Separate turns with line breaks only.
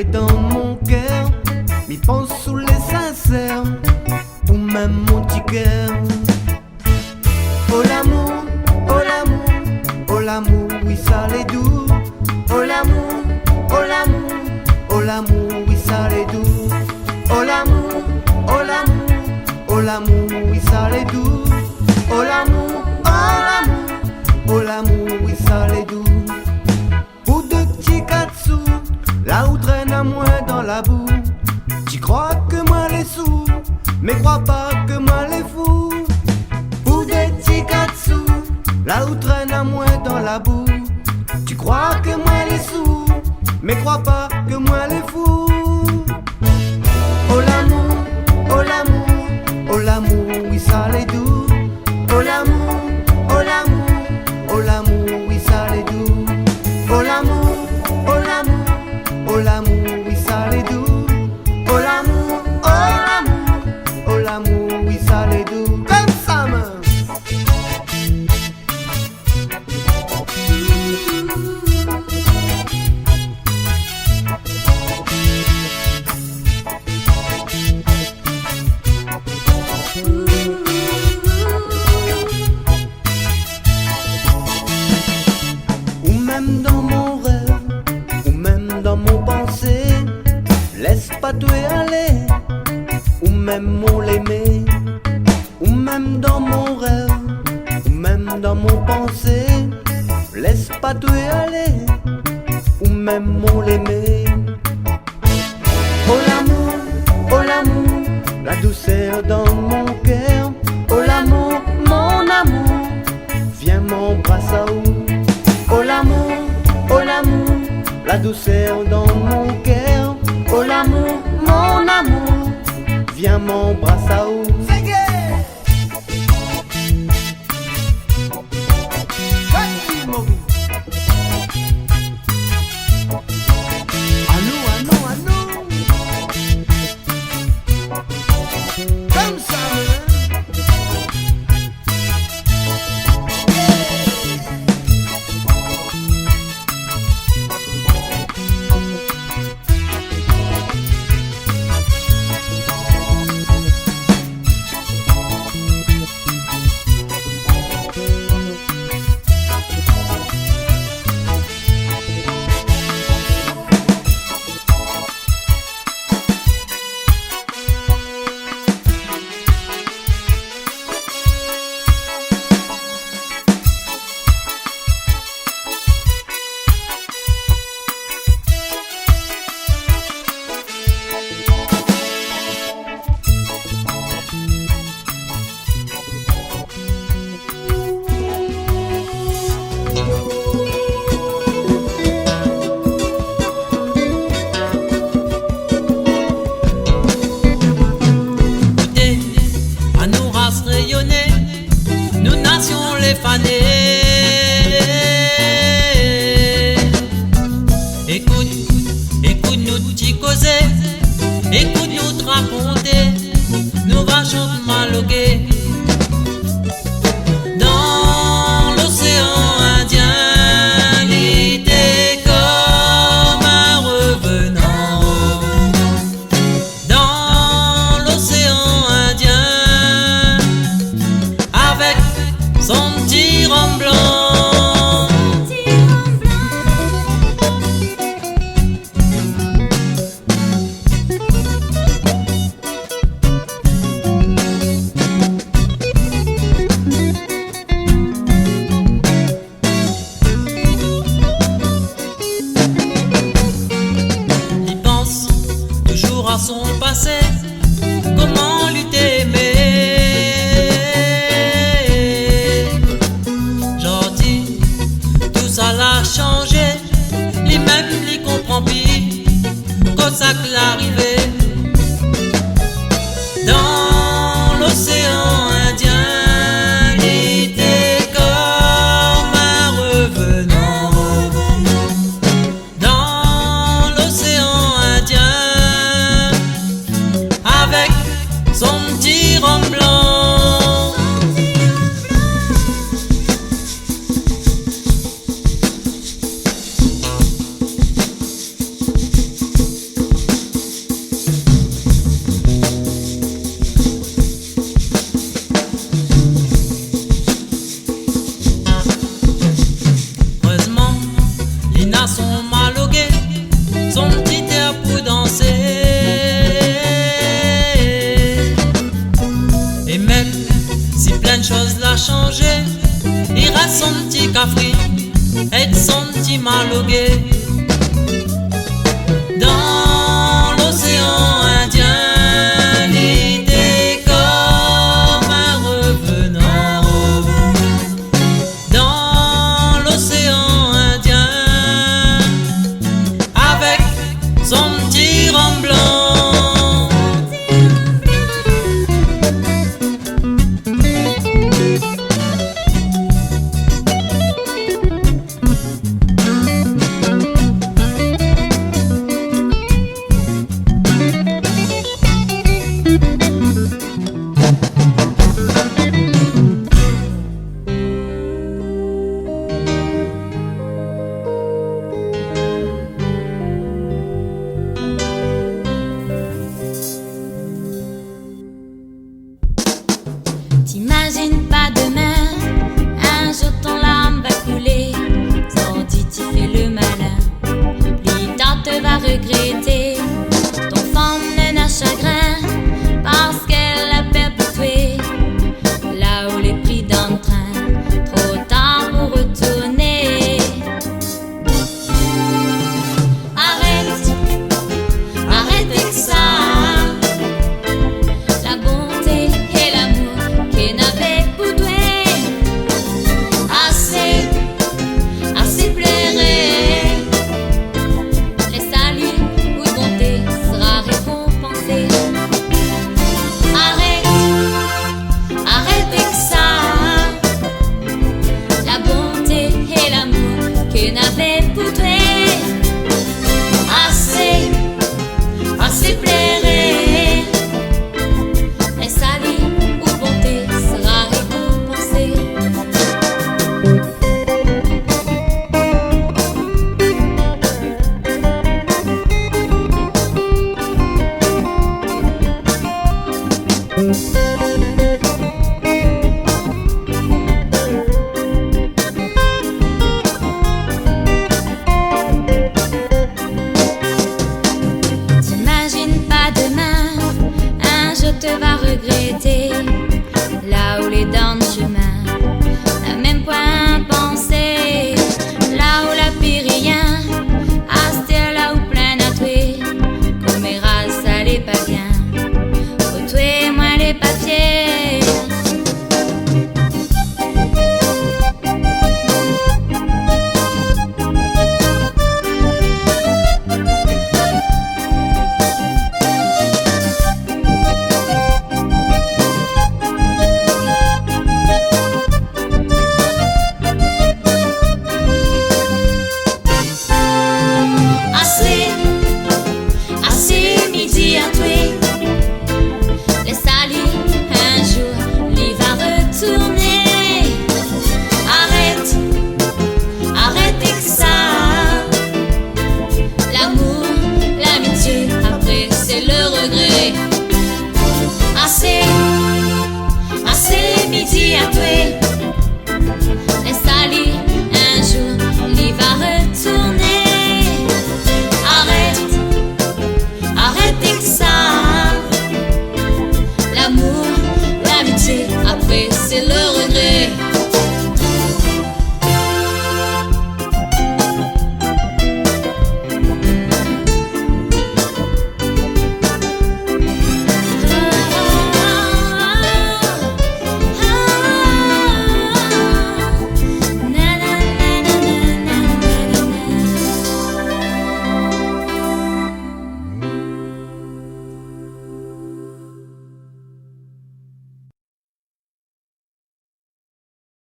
installé dans mon cœur, m'y pense sous les sincères, ou même mon petit cœur. Oh l'amour, oh l'amour, oh l'amour, oui ça l'est doux. Oh l'amour, oh l'amour, oh l'amour, oui ça l'est doux. Oh l'amour, oh l'amour, oh l'amour, oui ça l'est doux. Oh l'amour, oh l'amour, oh l'amour, oui ça l'est doux. Pour deux petits katsu, là où traîne à moi dans la boue. Tu crois que moi les sous, mais crois pas que moi les fous. Pour des petits katsu, là où traîne à moi dans la boue. Tu crois que moi les sous, mais crois pas que moi les fous. Oh l'amour, oh l'amour, oh l'amour, oui ça l'est doux. Oh l'amour, oh l'amour, oh l'amour, oui ça l'est doux. Oh l'amour, oh l'amour, oh l'amour, oui ça l'est doux. Oh l'amour, oh l'amour, oh l'amour, oui ça l'est doux. Comme ça, man. Ou même dans mon rêve, ou même dans mon pensée, laisse pas tout aller, ou même mon l'aimer. Ou même dans mon rêve, ou même dans mon pensée, laisse pas tout aller, ou même mon l'aimer. Oh l'amour, la douceur dans mon cœur. Oh l'amour, mon amour, viens m'embrasser à où. Oh l'amour, la douceur dans mon cœur. Oh l'amour, mon amour, viens m'embrasser à où. Comme ça,
son malogué, son petit air pour danser. Et même si plein de choses l'a changé, il a son petit cafri et son petit malogué. Dans